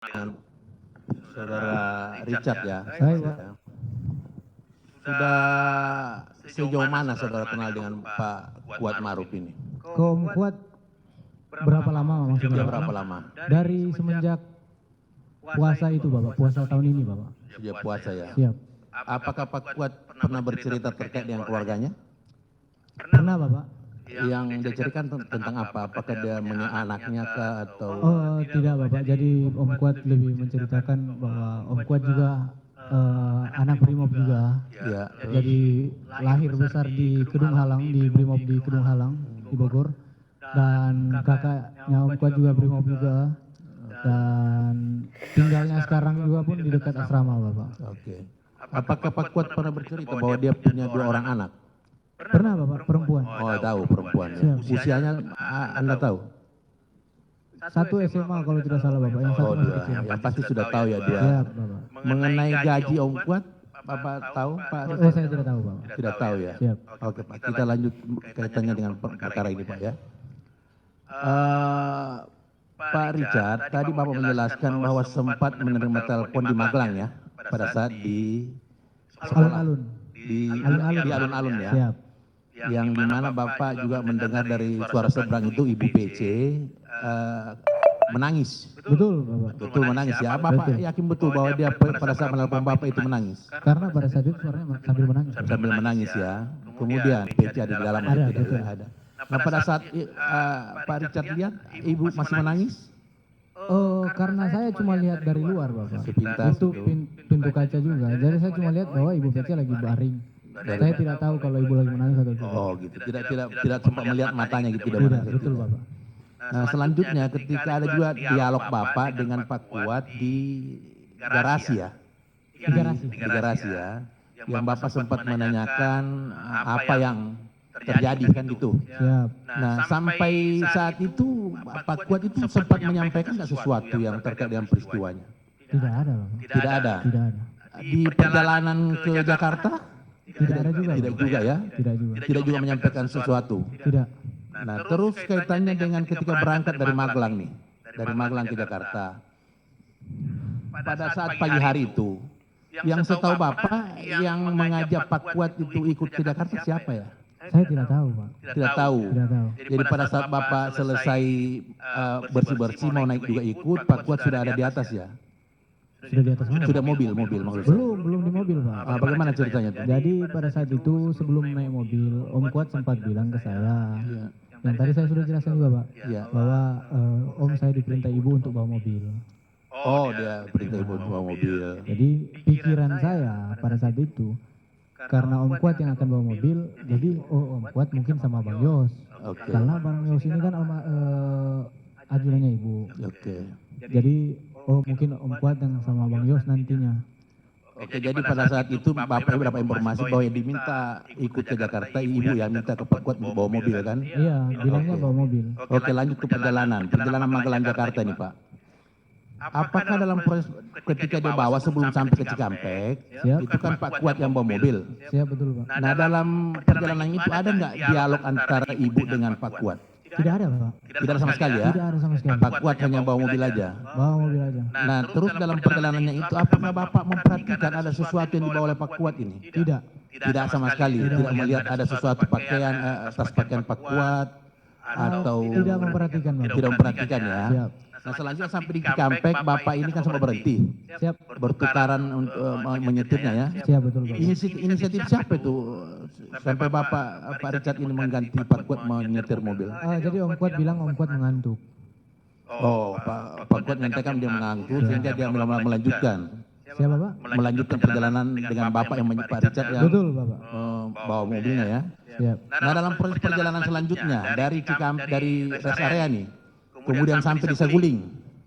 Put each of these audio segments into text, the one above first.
dengan saudara Richard ya. Baik, Pak. Sudah sejauh mana saudara kenal dengan Pak Kuat Maruf ini? Kok Om Kuat berapa lama maksudnya? Sudah berapa lama? Dari semenjak puasa itu Bapak, puasa tahun ini Bapak. Sejak puasa ya. Siap. Apakah Pak Kuat pernah bercerita terkait dengan keluarganya? Pernah Bapak? Yang dia ceritakan tentang apa? Apakah dia anaknya kah atau? Oh tidak Bapak, jadi Om Kuat lebih menceritakan bahwa Om Kuat juga anak Brimob juga. Ya. Jadi lahir besar di Kedung Halang, di Brimob di Kedung Halang, di Bogor. Dan kakaknya Om Kuat juga Brimob juga. Dan tinggalnya sekarang juga pun di dekat asrama Bapak. Oke. Apakah Pak Kuat pernah bercerita bahwa dia punya 2 orang anak? Pernah Bapak, perempuan. Oh tahu perempuan. Ya. Siap. Usianya Anda tahu? Satu SMA kalau tidak salah Bapak, yang satu Oh masih dia, kecil. yang pasti sudah tahu ya dia. Siap Bapak. Mengenai gaji Om Kuat, Bapak tahu Pak? Oh saya tidak tahu Bapak. Tidak tahu ya. Siap. Oke Pak, kita lanjut kaitannya dengan perkara ini Pak ya. Pak Richard, tadi Bapak menjelaskan bahwa sempat menerima telepon di Magelang ya, pada saat di Alun-alun. di alun-alun ya, Siap. yang dimana Bapak juga mendengar dari suara seberang itu Ibu PC menangis. Betul Bapak. Betul menangis ya. Bapak yakin betul bahwa dia pada saat menelpon Bapak itu menangis? Karena pada saat itu suaranya sambil menangis. Sambil menangis ya. Kemudian PC ada di dalam Ada, tidak betul. ada. Nah pada saat Pak Richard lihat Ibu masih menangis? Oh karena saya cuma lihat dari luar Bapak. Sepintas Itu gitu. pintu kaca juga. Jadi saya cuma lihat bahwa Ibu Pece lagi baring. Saya tidak tahu kalau Ibu lagi menangis atau tidak. Oh gitu. Tidak sempat melihat matanya gitu tidak Tidak, menangis. betul Bapak. Nah selanjutnya ketika ada juga dialog Bapak dengan Pak Kuat di garasi ya. Di garasi. Di garasi ya. Yang Bapak sempat menanyakan apa yang terjadi kan gitu. Siap. Nah sampai saat itu Pak Kuat itu sempat menyampaikan nggak sesuatu yang terkait dengan peristiwanya? Tidak ada Bapak. Tidak ada. Tidak ada. Di perjalanan ke Jakarta? Tidak ada juga. Tidak Bapak. juga ya. Tidak juga. Tidak juga menyampaikan sesuatu. Tidak. Nah terus kaitannya dengan ketika berangkat dari Magelang nih, dari Magelang ke Jakarta. Pada saat pagi hari itu, yang setahu Bapak yang mengajak Pak Kuat itu ikut ke Jakarta siapa ya? Saya tidak tahu Pak. Tidak tahu. Tidak tahu. Jadi pada saat Bapak selesai bersih-bersih mau naik juga ikut, Pak Kuat sudah ada di atas ya? Sudah di atas mana? Sudah mobil maksud saya. Belum di mobil Pak. Bagaimana ceritanya tuh? Jadi pada saat itu sebelum naik mobil, Om Kuat sempat bilang ke saya, Iya. yang tadi saya sudah jelaskan juga Pak, Iya. bahwa Om saya diperintah Ibu untuk bawa mobil. Oh dia perintah ibu bawa mobil. Jadi pikiran saya pada saat itu, karena Om Kuat yang akan bawa mobil, jadi Om Kuat mungkin sama Bang Yos. Oke. Karena Bang Yos ini kan ajudannya Ibu. Oke. Jadi mungkin Om Kuat yang sama Bang Yos nantinya. Oke, jadi pada saat itu Bapak dapat informasi bahwa yang diminta ikut ke Jakarta, Ibu yang minta ke Pak Kuat bawa mobil kan? Iya, bilangnya bawa mobil. Oke, lanjut ke perjalanan Magelang Jakarta ini Pak. Apakah dalam proses ketika dia bawa sebelum sampai ke Cikampek, Siap. itu kan Pak Kuat yang bawa mobil. Siap betul Pak. Nah dalam perjalanan itu ada nggak dialog antara Ibu dengan Pak Kuat? Tidak ada Pak. Tidak ada sama sekali ya? Tidak ada sama sekali. Pak Kuat hanya bawa mobil aja. Bawa mobil aja. Nah terus dalam perjalanannya itu apakah Bapak memperhatikan ada sesuatu yang dibawa oleh Pak Kuat ini? Tidak. Tidak sama sekali, tidak melihat ada sesuatu pakaian, tas pakaian Pak Kuat atau Tidak memperhatikan Pak. tidak memperhatikan ya. Siap. Nah selanjutnya sampai di Cikampek Bapak ini kan sempat berhenti, Siap. bertukaran untuk menyetirnya ya. Siap betul Pak. Inisiatif siapa itu sampai Bapak Pak Richard ini mengganti Pak Kuat menyetir mobil? Jadi Om Kuat bilang Om Kuat mengantuk. Oh Pak Kuat menyampaikan dia mengantuk sehingga dia melanjutkan Siapa Pak? melanjutkan perjalanan dengan Bapak yang Pak Richard yang Betul Bapak. bawa mobilnya ya. Siap. Nah dalam proses perjalanan selanjutnya dari dari rest area nih, kemudian sampai di Saguling,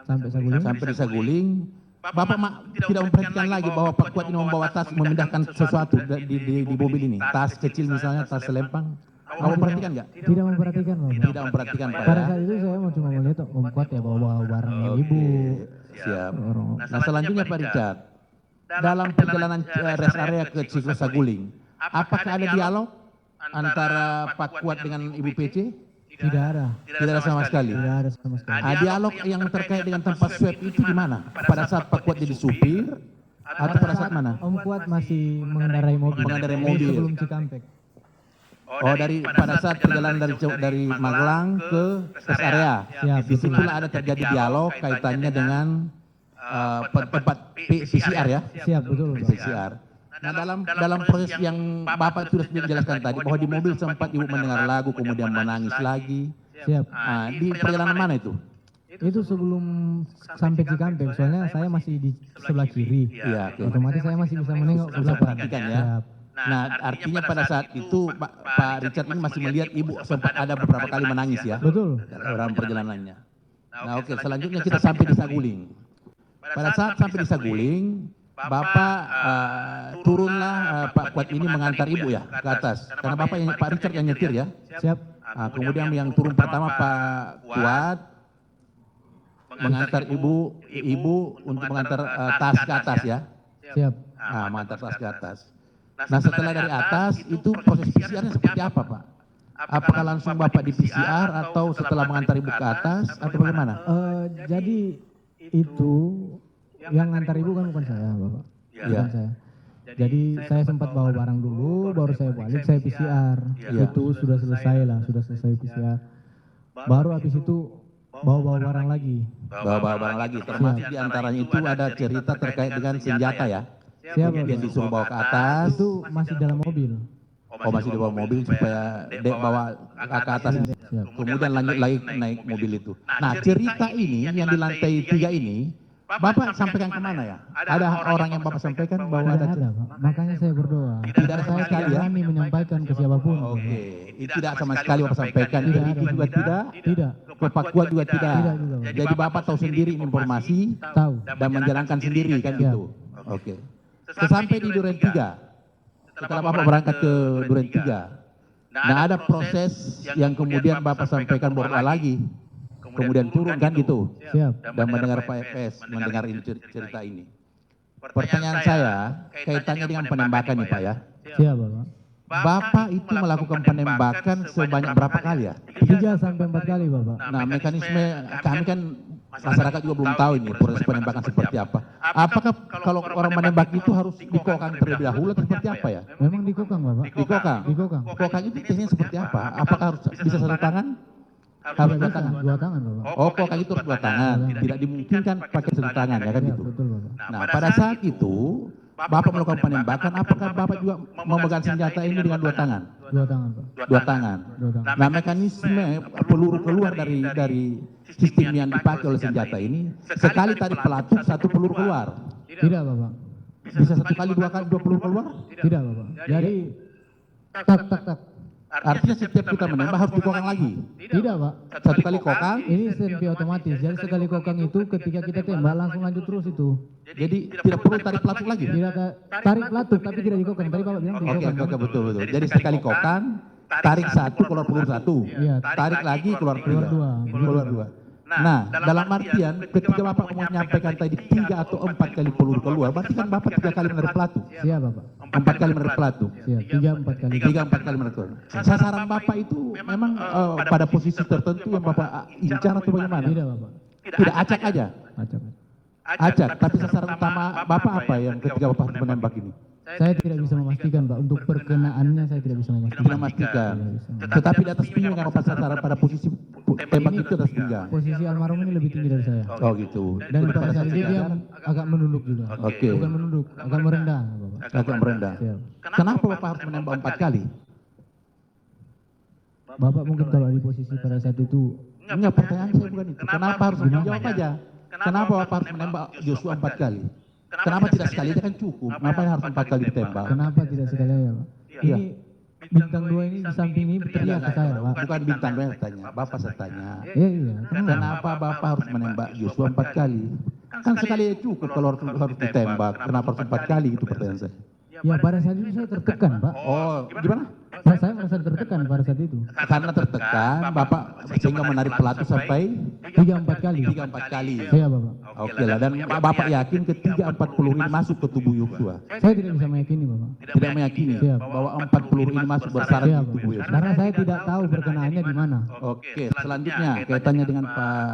Sampai Saguling. Bapak tidak memperhatikan lagi bahwa Pak Kuat ini membawa tas memindahkan sesuatu di mobil ini, tas kecil misalnya, tas selempang. Kamu memperhatikan nggak? Tidak memperhatikan Bapak. Tidak memperhatikan Pak Pada ya. saat itu saya mau cuma melihat Om Kuat ya bawa barangnya Ibu. Siap. Nah selanjutnya Pak Richard, dalam perjalanan rest area ke Saguling, apakah ada dialog antara Pak Kuat dengan Ibu PC? Tidak ada. Tidak ada sama sekali. Tidak ada sama sekali. Dialog yang terkait dengan tempat swab itu di mana? Pada saat Pak Kuat jadi supir atau pada saat mana? Om Kuat masih mengendarai mobil. Mengendarai Ini mobil. sebelum Cikampek. Oh, dari pada saat perjalanan dari Magelang ke rest area. Siap. Disitulah ada terjadi dialog kaitannya dengan tempat PCR ya. Siap, betul. Pak. PCR. Nah, dalam proses yang Bapak sudah jelaskan tadi bahwa di mobil sempat Ibu mendengar lagu kemudian menangis lagi. Siap. Di perjalanan mana itu? Itu sebelum sampai Cikampek, soalnya saya masih di sebelah kiri. Iya, oke. Otomatis saya masih bisa menengok ke Bisa belakang. perhatikan ya. Siap. Nah, artinya pada saat itu Pak Richard ini masih melihat Ibu sempat ada beberapa kali menangis ya Betul. dalam perjalanannya. Nah, oke, selanjutnya kita sampai di Saguling. Pada saat sampai di Saguling, Bapak turunlah Pak Kuat ini mengantar Ibu ya ke atas. Karena Pak Richard yang nyetir ya. Siap. Kemudian yang turun pertama Pak Kuat mengantar Ibu untuk mengantar tas ke atas ya. Siap. Mengantar tas ke atas. Nah, setelah dari atas itu proses PCR-nya seperti apa, Pak? Apakah langsung Bapak di PCR atau setelah mengantar Ibu ke atas atau bagaimana? Jadi itu yang ngantar ibu kan bukan saya, Bapak. Iya. Bukan saya. Jadi saya sempat bawa barang dulu, baru saya balik, saya PCR. Iya. Itu sudah selesai lah, sudah selesai PCR. Baru habis itu bawa barang lagi. Bawa barang lagi, termasuk di antaranya itu ada cerita terkait dengan senjata ya. Siap, Yang Bapak. disuruh bawa ke atas. Itu masih dalam mobil. Oh, masih di bawah mobil supaya Dek bawa ke atas. Siap. Kemudian lanjut lagi naik mobil itu. Nah, cerita ini yang di lantai 3 ini Bapak sampaikan kemana ya? Ada orang yang Bapak sampaikan bahwa Tidak ada ada, Pak. Makanya saya berdoa. Tidak ada sama Saya sekali tidak ya? berani menyampaikan ke siapapun. Oke, itu tidak sama sekali Bapak sampaikan. Tidak Ini ada. juga tidak, Tidak. ke Pak Kuat juga tidak. Tidak juga, Pak. Jadi Bapak tahu sendiri informasi Tahu. dan menjalankan sendiri kan Iya. gitu. Oke. Sesampai di Duren 3. Setelah Bapak berangkat ke Duren 3. Nah, ada proses yang kemudian Bapak sampaikan berdoa lagi. Kemudian turun kan gitu. Siap. Dan mendengar Pak FS, mendengar ini cerita ini. Pertanyaan saya kaitannya dengan penembakan nih Pak ya. Siap, Bapak. Bapak itu melakukan penembakan sebanyak berapa kali ya? 3 sampai 4 kali, Bapak. Nah, mekanisme kami kan masyarakat juga belum tahu ini proses penembakan seperti apa. Apakah kalau orang menembak itu harus dikokang terlebih dahulu atau seperti apa ya? Memang dikokang, Bapak. Dikokang. Dikokang. Kokang itu teknisnya seperti apa? Apakah harus bisa satu tangan? Harus dua tangan. 2 tangan, Bapak. Oh, kokang itu harus 2 tangan. Tidak dimungkinkan pakai satu tangan ya kan Iya, gitu. betul, Bapak. Nah, pada saat itu Bapak melakukan penembakan, apakah Bapak juga memegang senjata ini dengan 2 tangan? 2 tangan, Pak. 2 tangan. 2 tangan. Nah, mekanisme peluru keluar dari sistem yang dipakai oleh senjata ini, sekali tarik pelatuk, 1 peluru keluar. Tidak, Bapak. Bisa 1 kali 2 peluru keluar? Tidak, Bapak. Jadi tak tak tak. Artinya setiap kita menembak harus dikokang lagi. Tidak, Pak. 1 kali kokang, Ini semi otomatis. Jadi sekali kokang itu ketika kita tembak langsung lanjut terus itu. jadi tidak perlu tarik pelatuk lagi. Tidak tarik pelatuk tapi tidak dikokang. Tadi Bapak bilang Oke, dikokang. oke, betul. Jadi sekali kokang, tarik 1, keluar peluru 1. Iya. Tarik lagi, keluar Keluar 2. Keluar 2. Nah, dalam artian ketika Bapak menyampaikan tadi 3 atau 4 kali peluru keluar, berarti kan Bapak 3 kali menarik pelatuk. Siap, Bapak. 4 kali menarik pelatuk. Siap. 3-4 kali. 3-4 kali menarik pelatuk. Sasaran Bapak itu memang pada posisi tertentu yang Bapak incar atau bagaimana? Tidak, Bapak. Tidak, acak aja. Acak. Acak, tapi sasaran utama Bapak apa yang ketika Bapak harus menembak ini? Saya tidak bisa memastikan, Pak. Untuk perkenaannya saya tidak bisa memastikan. Tidak memastikan. Tetapi di atas pinggang kan Bapak sasaran pada posisi tembak itu atas pinggang. Posisi almarhum ini lebih tinggi dari saya. Oh gitu. Dan pada saat itu dia agak menunduk juga. Oke. Bukan menunduk, agak merendah, Bapak. Agak merendah. Siap. Kenapa Bapak harus menembak 4 kali? Bapak mungkin kalau di posisi pada saat itu Enggak, pertanyaan saya bukan itu. Kenapa harus menjawab aja? Kenapa Bapak harus menembak Joshua 4 kali? Kenapa tidak sekali aja kan cukup? Kenapa harus 4 kali ditembak? kenapa tidak sekali ya, Pak? Iya. Ini bintang 2 ini di samping ini berteriak ke saya, Pak. Bukan bintang dua yang tanya, Bapak saya tanya. Iya, iya. Kenapa Bapak harus menembak Joshua 4 kali? Kan sekali aja cukup kalau harus ditembak. Kenapa harus 4 kali itu pertanyaan saya. Ya pada saat itu saya tertekan, Pak. Oh, gimana? Saya merasa tertekan pada saat itu. Karena tertekan, Bapak sehingga menarik pelaku sampai 3-4 kali. 3-4 kali. Iya Bapak. Oke lah, dan Bapak yakin ketiga 4 peluru ini masuk ke tubuh Yosua? Saya tidak bisa meyakini Bapak. Tidak meyakini Siap. bahwa 4 peluru ini masuk bersarang Iya di tubuh Bapak. Yosua? Karena saya tidak tahu berkenaannya di mana. Oke, selanjutnya kaitannya dengan Pak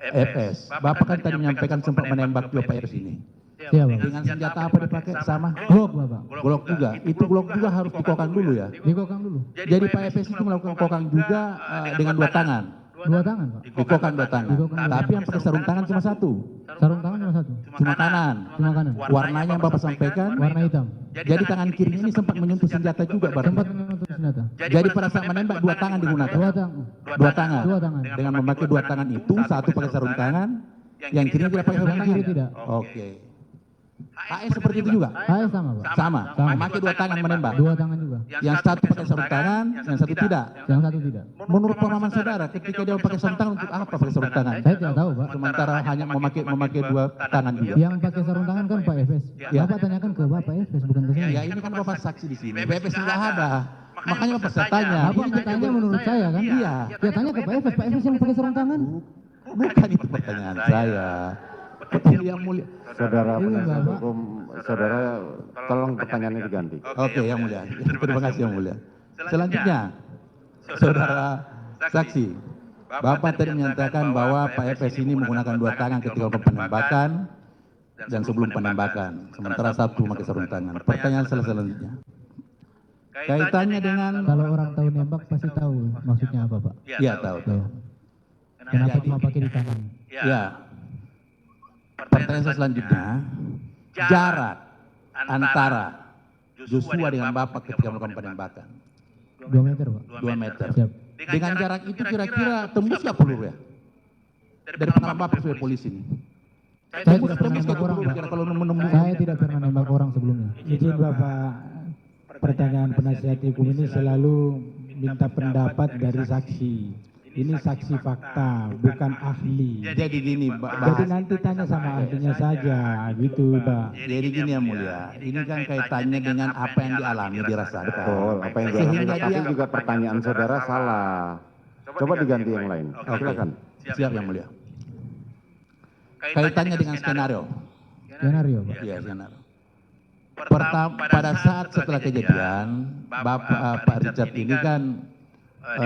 FS. Bapak kan tadi menyampaikan sempat menembak juga Pak FS ini. Iya Bapak. Dengan senjata apa dipakai? Sama? Glock Bapak. Glock juga. Itu Glock juga harus dikokang dulu ya. Dikokang dulu. Jadi Pak FS itu melakukan kokang juga dengan 2 tangan. 2 tangan Pak. Dikokang 2 tangan. Dikokang dua. Tapi yang pakai sarung tangan cuma 1. Sarung tangan cuma 1. Cuma kanan. Cuma kanan. Warnanya yang Bapak sampaikan. Warna hitam. Jadi tangan kiri ini sempat menyentuh senjata juga berarti. Sempat menutup senjata. Jadi pada saat menembak 2 tangan digunakan. 2 tangan. 2 tangan. 2 tangan. Dengan memakai 2 tangan itu, satu pakai sarung tangan, yang kiri tidak pakai sarung Yang tangan. kiri tidak. Oke. AS seperti itu juga? Saya sama Pak. Sama. Memakai 2 tangan menembak. 2 tangan juga. Yang satu pakai sarung tangan, yang satu tidak. Yang satu tidak. Menurut pemahaman saudara, ketika dia pakai sarung tangan untuk apa pakai sarung tangan? Saya tidak tahu Pak. Sementara hanya memakai 2 tangan juga. Yang pakai sarung tangan kan Pak FS. Ya. Bapak tanyakan ke Bapak FS bukan ke saya. Ya ini kan Bapak saksi di sini. BPS tidak ada. Makanya Bapak saya tanya. Bapak bertanya menurut saya kan? Iya. Ya tanya ke Pak FS. Pak FS yang pakai sarung tangan. Bukan itu pertanyaan saya. Betul yang mulia. Saudara Ini penasihat Bapak. hukum, saudara tolong pertanyaannya diganti. Oke, yang mulia. Terima kasih yang mulia. Selanjutnya, saudara saksi, Bapak tadi menyatakan bahwa Pak FS ini menggunakan 2 tangan ketika melakukan penembakan dan sebelum penembakan, sementara satu memakai sarung tangan. Pertanyaan selanjutnya, kaitannya dengan, Kalau orang tahu nembak pasti tahu maksudnya apa Pak. ya tahu. Ya. Kenapa cuma pakai di tangan? Ya. Pertanyaan selanjutnya, jarak antara Joshua dengan Bapak ketika melakukan penembakan 2 meter Pak. 2 meter. Siap. Dengan jarak itu kira-kira tembus nggak peluru ya? Dari pengalaman Bapak sebagai polisi ini. Saya tidak pernah Tembus nggak nembak orang peluru Pak. kira kalau menembus? Saya tidak pernah nembak orang sebelumnya. Izin Bapak, pertanyaan penasihat hukum ini selalu minta pendapat dari saksi. Ini saksi fakta, bukan ahli. Jadi gini, Pak. Jadi nanti tanya sama ahlinya saja, gitu Pak. Jadi gini yang mulia, ini kan kaitannya dengan apa yang dialami, dirasakan. Betul, apa yang Sehingga dialami. Tapi dia- juga pertanyaan saudara salah. Coba diganti yang lain. Silakan. Siap yang mulia. Kaitannya dengan skenario. Skenario Pak. Iya, skenario. Pada saat setelah kejadian, Pak Richard ini kan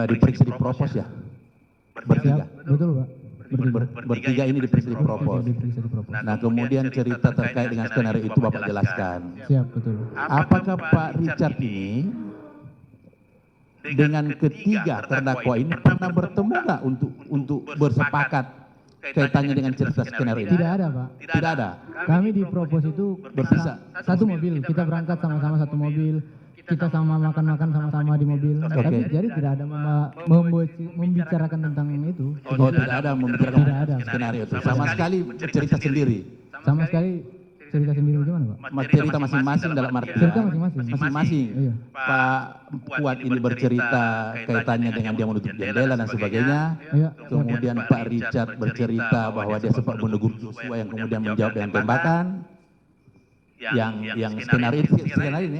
diperiksa di propos ya? Bertiga. Betul Pak. Bertiga ini diperiksa di propos. Diperiksa di propos. Nah kemudian cerita terkait dengan skenario itu Bapak jelaskan. Siap betul. Apakah Pak Richard ini dengan ketiga terdakwa ini pernah bertemu nggak untuk bersepakat kaitannya dengan cerita skenario ini? Tidak ada Pak. Tidak ada. Kami di propos itu Berpisah. satu mobil. Kita berangkat sama-sama satu mobil. Kita sama makan-makan sama-sama di mobil. Tapi jadi tidak ada membicarakan tentang itu. Oh tidak ada membicarakan Tidak ada. skenario itu. Sama sekali cerita sendiri. Sama sekali cerita sendiri bagaimana Pak? Cerita masing-masing dalam artian Cerita masing-masing. masing-masing. Iya. Pak Fuad ini bercerita kaitannya dengan dia menutup jendela dan sebagainya. Iya. Kemudian Pak Richard bercerita bahwa dia sempat menegur Joshua yang kemudian menjawab dengan tembakan. Yang skenario ini